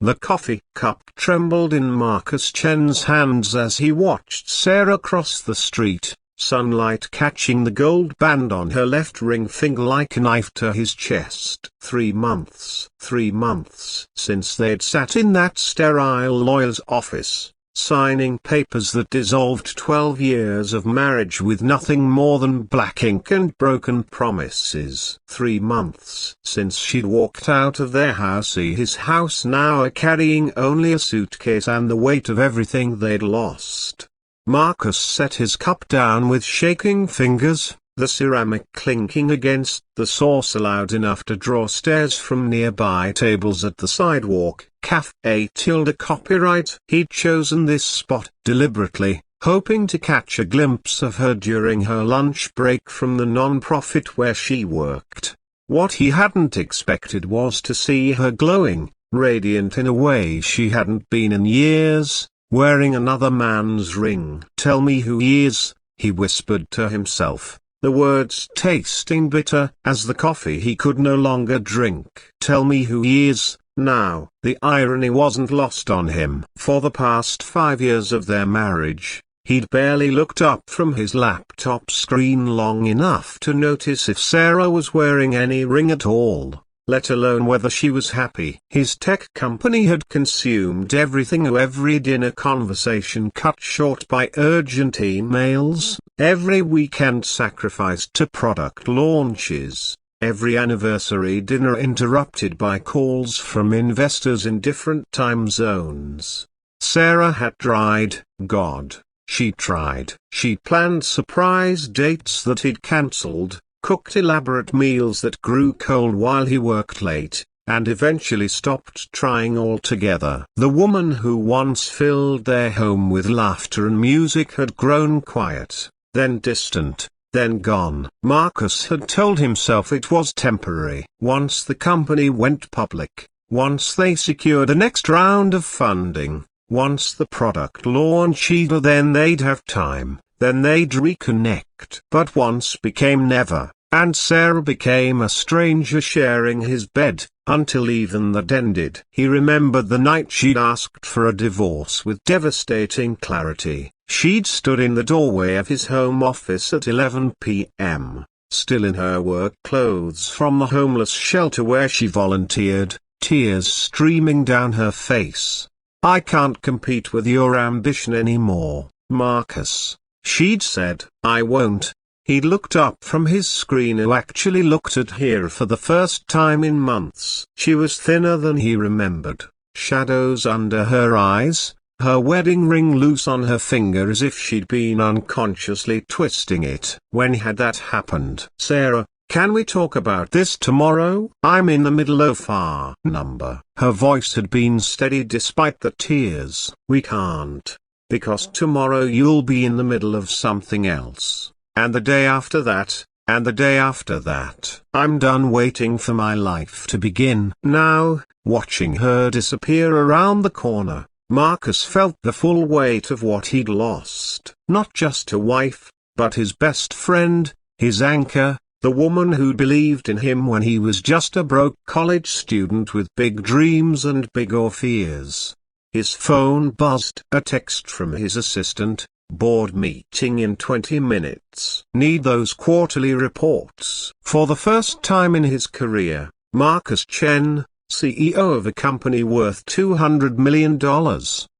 The coffee cup trembled in Marcus Chen's hands as he watched Sarah cross the street, sunlight catching the gold band on her left ring finger like a knife to his chest. 3 months since they'd sat in that sterile lawyer's office, signing papers that dissolved 12 years of marriage with nothing more than black ink and broken promises. 3 months since she'd walked out of their house, his house now carrying only a suitcase and the weight of everything they'd lost. Marcus set his cup down with shaking fingers, the ceramic clinking against the saucer loud enough to draw stares from nearby tables at the sidewalk. Cafe tilde copyright. He'd chosen this spot deliberately, hoping to catch a glimpse of her during her lunch break from the non-profit where she worked. What he hadn't expected was to see her glowing, radiant in a way she hadn't been in years, wearing another man's ring. "Tell me who he is," he whispered to himself, the words tasting bitter as the coffee he could no longer drink. "Tell me who he is." Now, the irony wasn't lost on him. For the past 5 years of their marriage, he'd barely looked up from his laptop screen long enough to notice if Sarah was wearing any ring at all, let alone whether she was happy. His tech company had consumed everything, every dinner conversation cut short by urgent emails, every weekend sacrificed to product launches, every anniversary dinner interrupted by calls from investors in different time zones. Sarah had tried, God, she tried. She'd planned surprise dates that he'd cancelled, cooked elaborate meals that grew cold while he worked late, and eventually stopped trying altogether. The woman who once filled their home with laughter and music had grown quiet, then distant, then gone. Marcus had told himself it was temporary. Once the company went public, once they secured the next round of funding, once the product launched, then they'd have time, then they'd reconnect. But once became never, and Sarah became a stranger sharing his bed, until even that ended. He remembered the night she'd asked for a divorce with devastating clarity. She'd stood in the doorway of his home office at 11 p.m., still in her work clothes from the homeless shelter where she volunteered, tears streaming down her face. "I can't compete with your ambition anymore, Marcus," she'd said. "I won't." He'd looked up from his screen and actually looked at her for the first time in months. She was thinner than he remembered, shadows under her eyes, her wedding ring loose on her finger as if she'd been unconsciously twisting it. When had that happened? "Sarah, can we talk about this tomorrow? I'm in the middle of our number." Her voice had been steady despite the tears. "We can't. Because tomorrow you'll be in the middle of something else. And the day after that, and the day after that. I'm done waiting for my life to begin." Now, watching her disappear around the corner, Marcus felt the full weight of what he'd lost. Not just a wife, but his best friend, his anchor, the woman who believed in him when he was just a broke college student with big dreams and bigger fears. His phone buzzed. A text from his assistant: "Board meeting in 20 minutes. Need those quarterly reports." For the first time in his career, Marcus Chen, CEO of a company worth $200 million,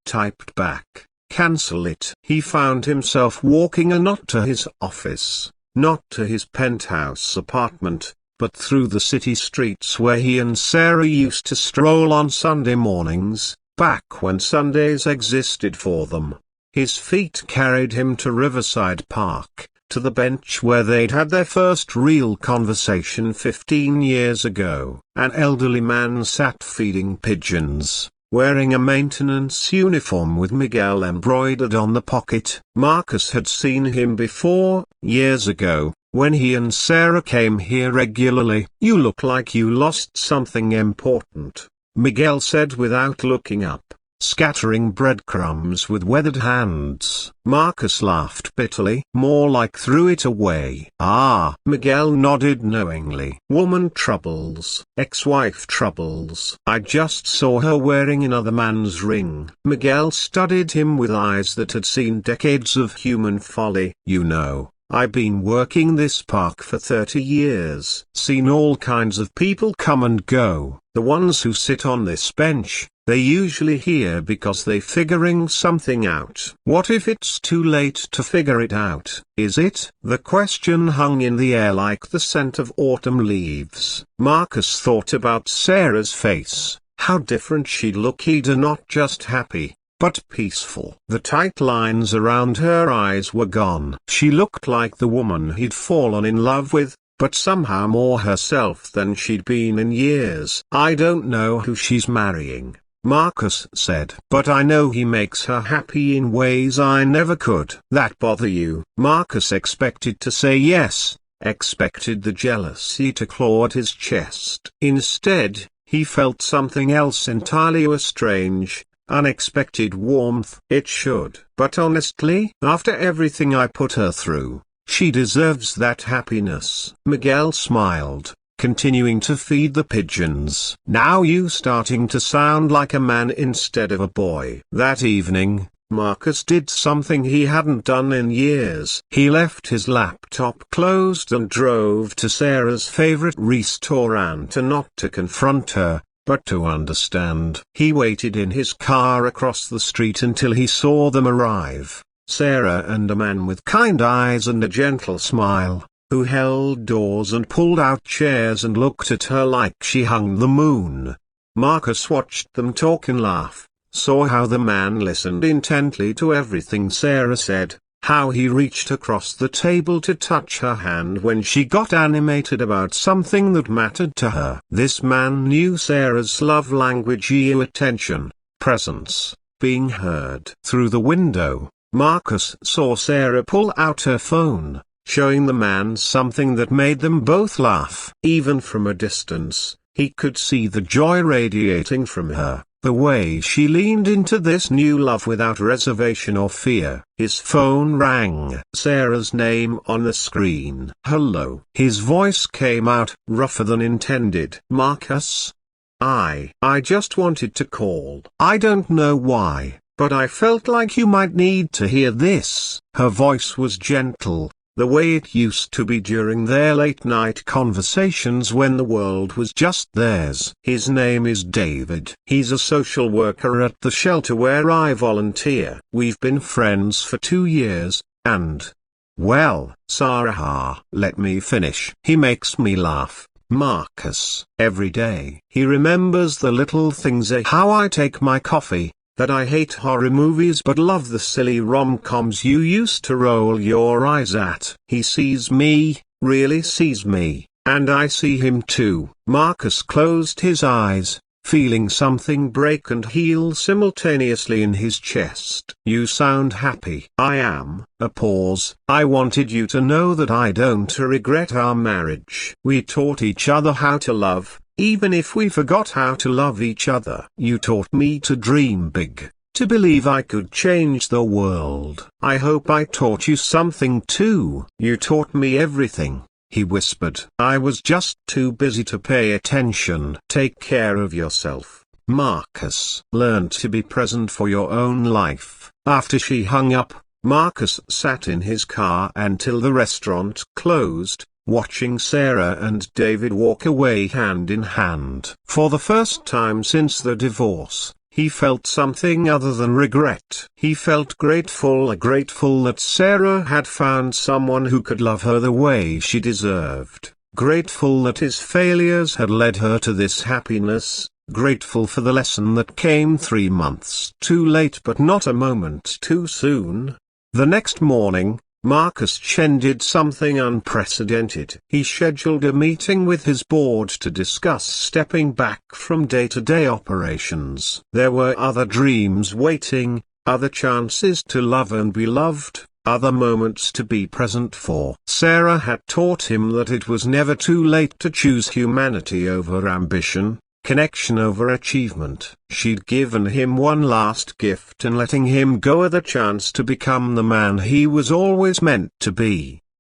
typed back, "Cancel it." He found himself walking not to his office, not to his penthouse apartment, but through the city streets where he and Sarah used to stroll on Sunday mornings, back when Sundays existed for them. His feet carried him to Riverside Park, to the bench where they'd had their first real conversation 15 years ago. An elderly man sat feeding pigeons, wearing a maintenance uniform with Miguel embroidered on the pocket. Marcus had seen him before, years ago, when he and Sarah came here regularly. "You look like you lost something important," Miguel said without looking up. scattering breadcrumbs with weathered hands. Marcus laughed bitterly. More like threw it away. Ah, Miguel nodded knowingly. Woman troubles. Ex-wife troubles. I just saw her wearing another man's ring. Miguel studied him with eyes that had seen decades of human folly. You know, I've been working this park for 30 years. Seen all kinds of people come and go. The ones who sit on this bench, they're usually here because they're figuring something out. What if it's too late to figure it out? Is it? The question hung in the air like the scent of autumn leaves. Marcus thought about Sarah's face. How different she'd look. Either not just happy, but peaceful. The tight lines around her eyes were gone. She looked like the woman he'd fallen in love with, but somehow more herself than she'd been in years. I don't know who she's marrying, Marcus said, but I know he makes her happy in ways I never could. That bother you? Marcus expected to say yes, expected the jealousy to claw at his chest. Instead, he felt something else entirely, a strange, unexpected warmth. It should. But honestly, after everything I put her through, she deserves that happiness. Miguel smiled, continuing to feed the pigeons. Now you starting to sound like a man instead of a boy. That evening, Marcus did something he hadn't done in years. He left his laptop closed and drove to Sarah's favorite restaurant, and not to confront her, but to understand. He waited in his car across the street until he saw them arrive. Sarah and a man with kind eyes and a gentle smile, who held doors and pulled out chairs and looked at her like she hung the moon. Marcus watched them talk and laugh, saw how the man listened intently to everything Sarah said, how he reached across the table to touch her hand when she got animated about something that mattered to her. This man knew Sarah's love language: attention, presence, being heard. Through the window, Marcus saw Sarah pull out her phone, showing the man something that made them both laugh. Even from a distance, he could see the joy radiating from her, the way she leaned into this new love without reservation or fear. His phone rang. Sarah's name on the screen. Hello. His voice came out, rougher than intended. Marcus? I just wanted to call. I don't know why, but I felt like you might need to hear this. Her voice was gentle, the way it used to be during their late-night conversations when the world was just theirs. His name is David. He's a social worker at the shelter where I volunteer. We've been friends for 2 years, and, well, Sarah, let me finish. He makes me laugh, Marcus, every day. He remembers the little things, how I take my coffee, that I hate horror movies but love the silly rom-coms you used to roll your eyes at. He sees me, really sees me, and I see him too. Marcus closed his eyes, feeling something break and heal simultaneously in his chest. You sound happy. I am. A pause. I wanted you to know that I don't regret our marriage. We taught each other how to love, even if we forgot how to love each other. You taught me to dream big, to believe I could change the world. I hope I taught you something too. You taught me everything, he whispered. I was just too busy to pay attention. Take care of yourself, Marcus. Learn to be present for your own life. After she hung up, Marcus sat in his car until the restaurant closed, watching Sarah and David walk away hand in hand. For the first time since the divorce, he felt something other than regret. He felt grateful that Sarah had found someone who could love her the way she deserved. Grateful that his failures had led her to this happiness. Grateful for the lesson that came 3 months too late but not a moment too soon. The next morning, Marcus Chen did something unprecedented. He scheduled a meeting with his board to discuss stepping back from day-to-day operations. There were other dreams waiting, other chances to love and be loved, other moments to be present for. Sarah had taught him that it was never too late to choose humanity over ambition, connection over achievement. She'd given him one last gift, and letting him go the chance to become the man he was always meant to be.